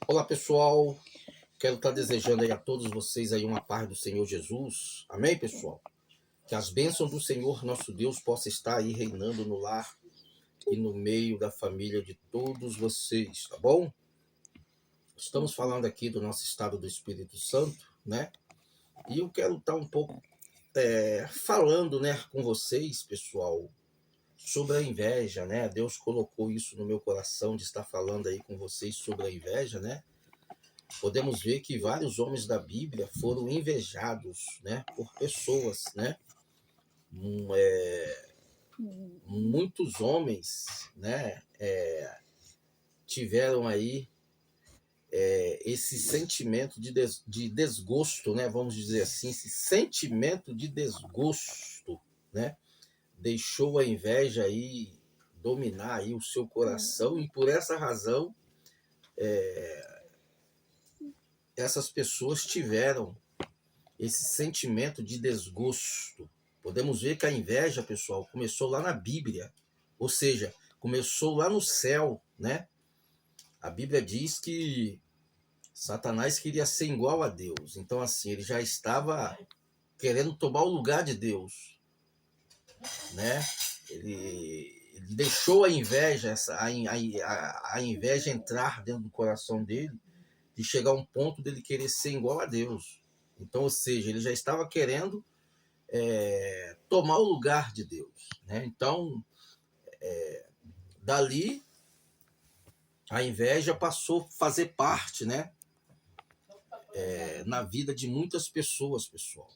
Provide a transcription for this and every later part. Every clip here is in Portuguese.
Olá pessoal, quero estar desejando aí a todos vocês aí uma paz do Senhor Jesus. Amém, pessoal? Que as bênçãos do Senhor nosso Deus possa estar aí reinando no lar e no meio da família de todos vocês, tá bom? Estamos falando aqui do nosso estado do Espírito Santo, né? E eu quero estar um pouco falando, né, com vocês, pessoal, sobre a inveja, né? Deus colocou isso no meu coração de estar falando aí com vocês sobre a inveja, né? Podemos ver que vários homens da Bíblia foram invejados, né, por pessoas, né? Muitos homens, né, tiveram aí esse sentimento de desgosto, né? Vamos dizer assim, esse sentimento de desgosto, né? Deixou a inveja aí dominar aí o seu coração e por essa razão essas pessoas tiveram esse sentimento de desgosto. Podemos ver que a inveja, pessoal, começou lá na Bíblia, ou seja, começou lá no céu, né? A Bíblia diz que Satanás queria ser igual a Deus. Então, assim, ele já estava querendo tomar o lugar de Deus, né? Ele deixou a inveja, a inveja entrar dentro do coração dele, de chegar a um ponto dele querer ser igual a Deus. Então, ou seja, ele já estava querendo tomar o lugar de Deus, né? Então, dali, a inveja passou a fazer parte, né? Na vida de muitas pessoas, pessoal.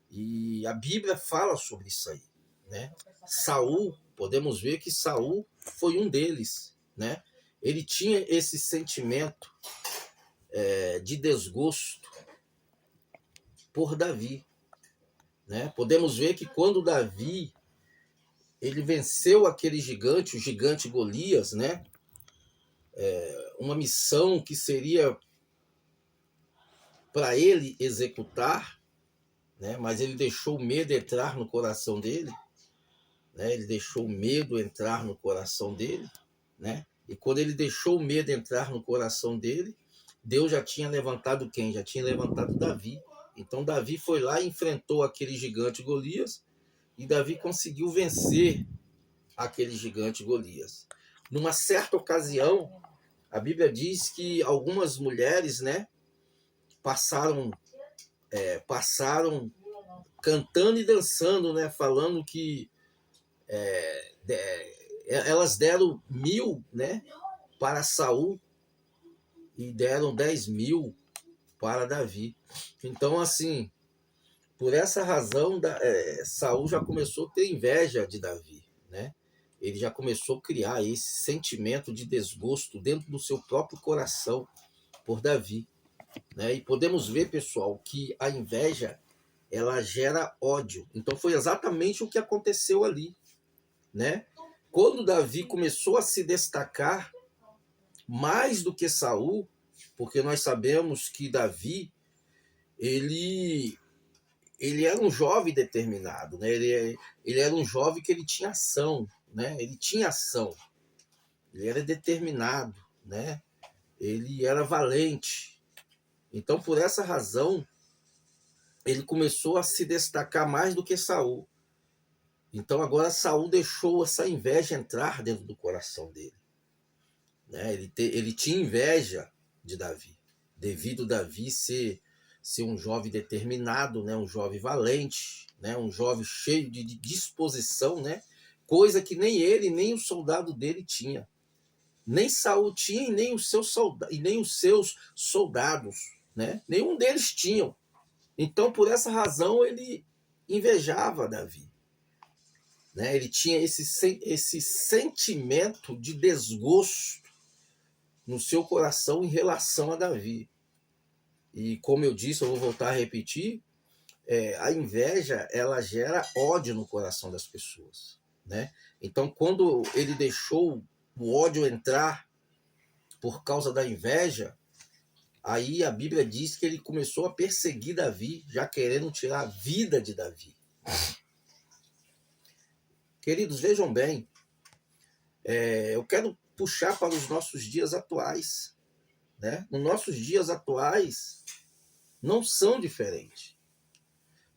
E a Bíblia fala sobre isso aí, né? Saul, podemos ver que Saul foi um deles, né? Ele tinha esse sentimento de desgosto por Davi, né? Podemos ver que quando Davi ele venceu aquele gigante, o gigante Golias, né? Uma missão que seria para ele executar, né? Mas ele deixou o medo entrar no coração dele, né? Ele deixou o medo entrar no coração dele, né? E quando ele deixou o medo entrar no coração dele, Deus já tinha levantado quem? Já tinha levantado Davi. Então Davi foi lá e enfrentou aquele gigante Golias e Davi conseguiu vencer aquele gigante Golias. Numa certa ocasião, a Bíblia diz que algumas mulheres, né, passaram cantando e dançando, né, falando que elas deram 1.000, né, para Saul e deram 10.000 para Davi. Então, assim, por essa razão, Saul já começou a ter inveja de Davi, né? Ele já começou a criar esse sentimento de desgosto dentro do seu próprio coração por Davi, né? E podemos ver, pessoal, que a inveja ela gera ódio. Então foi exatamente o que aconteceu ali, né? Quando Davi começou a se destacar mais do que Saul, porque nós sabemos que Davi ele era um jovem determinado, né? Ele era um jovem que ele tinha ação, né? Ele tinha ação, ele era determinado, né? Ele era valente. Então, por essa razão, ele começou a se destacar mais do que Saul. Então, agora Saul deixou essa inveja entrar dentro do coração dele, né? Ele tinha inveja de Davi, devido a Davi ser um jovem determinado, né? Um jovem valente, né? Um jovem cheio de disposição, né? Coisa que nem ele, nem o soldado dele tinha. Nem Saul tinha e nem os seus soldados, né? Nenhum deles tinham. Então, por essa razão, ele invejava Davi, né? Ele tinha esse sentimento de desgosto no seu coração em relação a Davi. E como eu disse, eu vou voltar a repetir, a inveja ela gera ódio no coração das pessoas, né? Então, quando ele deixou o ódio entrar por causa da inveja, aí a Bíblia diz que ele começou a perseguir Davi, já querendo tirar a vida de Davi. Queridos, vejam bem, eu quero puxar para os nossos dias atuais, né? Nos nossos dias atuais não são diferentes.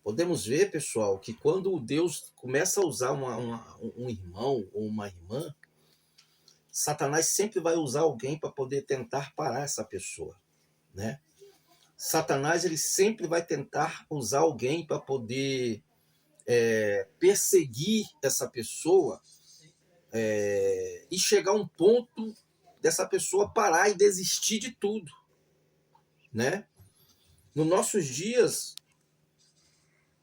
Podemos ver, pessoal, que quando Deus começa a usar um irmão ou uma irmã, Satanás sempre vai usar alguém para poder tentar parar essa pessoa, né? Satanás ele sempre vai tentar usar alguém para poder perseguir essa pessoa e chegar a um ponto dessa pessoa parar e desistir de tudo, né? Nos nossos dias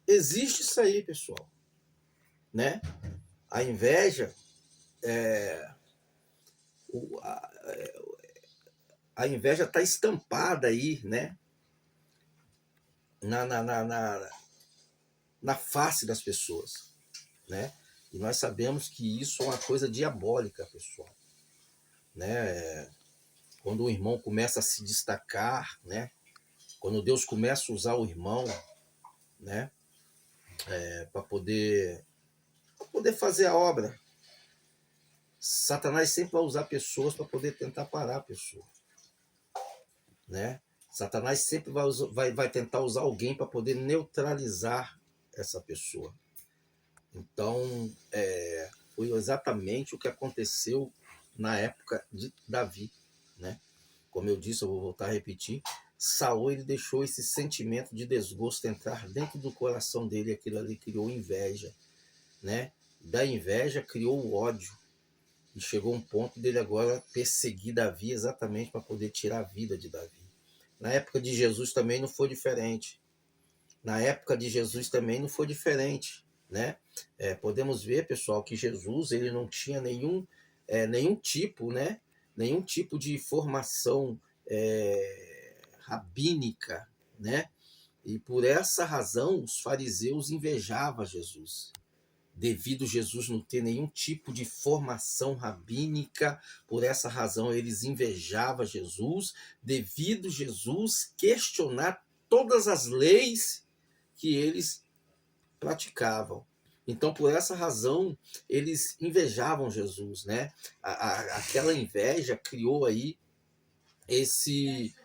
existe isso aí, pessoal, né? A inveja, a inveja está estampada aí, né? Na face das pessoas, né? E nós sabemos que isso é uma coisa diabólica, pessoal, né? Quando o irmão começa a se destacar, né? Quando Deus começa a usar o irmão, né? Para poder fazer a obra, Satanás sempre vai usar pessoas para poder tentar parar a pessoa, né? Satanás sempre vai tentar usar alguém para poder neutralizar essa pessoa. Então, foi exatamente o que aconteceu na época de Davi, né? Como eu disse, eu vou voltar a repetir, Saul ele deixou esse sentimento de desgosto entrar dentro do coração dele, aquilo ali criou inveja, né? Da inveja criou o ódio, e chegou um ponto dele agora perseguir Davi exatamente para poder tirar a vida de Davi. Na época de Jesus também não foi diferente. Né? Podemos ver, pessoal, que Jesus ele não tinha nenhum tipo, né? Nenhum tipo de formação rabínica, né? E por essa razão os fariseus invejavam Jesus. Devido Jesus não ter nenhum tipo de formação rabínica, por essa razão eles invejavam Jesus, devido Jesus questionar todas as leis que eles praticavam. Então, por essa razão, eles invejavam Jesus, né? Aquela inveja criou aí esse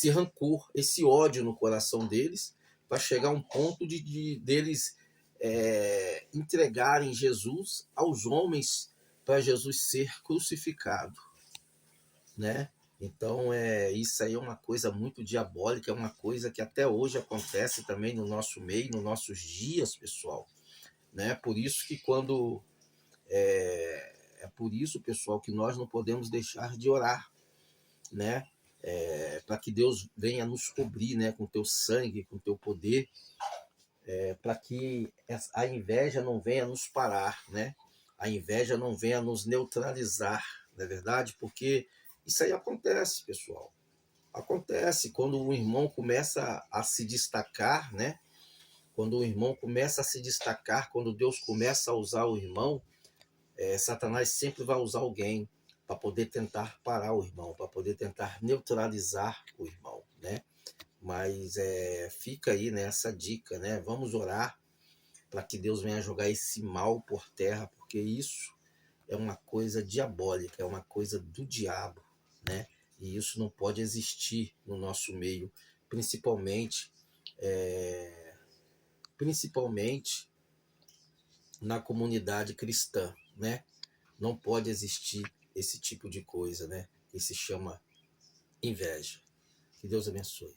rancor, esse ódio no coração deles, para chegar a um ponto deles entregarem Jesus aos homens para Jesus ser crucificado, né? Então, isso aí é uma coisa muito diabólica, é uma coisa que até hoje acontece também no nosso meio, nos nossos dias, pessoal, né? Por isso que por isso, pessoal, que nós não podemos deixar de orar, né? Para que Deus venha nos cobrir, né? Com teu sangue, com teu poder, para que a inveja não venha nos parar, né? A inveja não venha nos neutralizar, não é verdade? Porque isso aí acontece, pessoal. Acontece quando o irmão começa a se destacar, né? Quando o irmão começa a se destacar, quando Deus começa a usar o irmão, Satanás sempre vai usar alguém para poder tentar parar o irmão, para poder tentar neutralizar o irmão, né? Mas fica aí, né, essa dica, né? Vamos orar para que Deus venha jogar esse mal por terra, porque isso é uma coisa diabólica, é uma coisa do diabo, né? E isso não pode existir no nosso meio, principalmente na comunidade cristã, né? Não pode existir esse tipo de coisa, né? Que se chama inveja. Que Deus abençoe.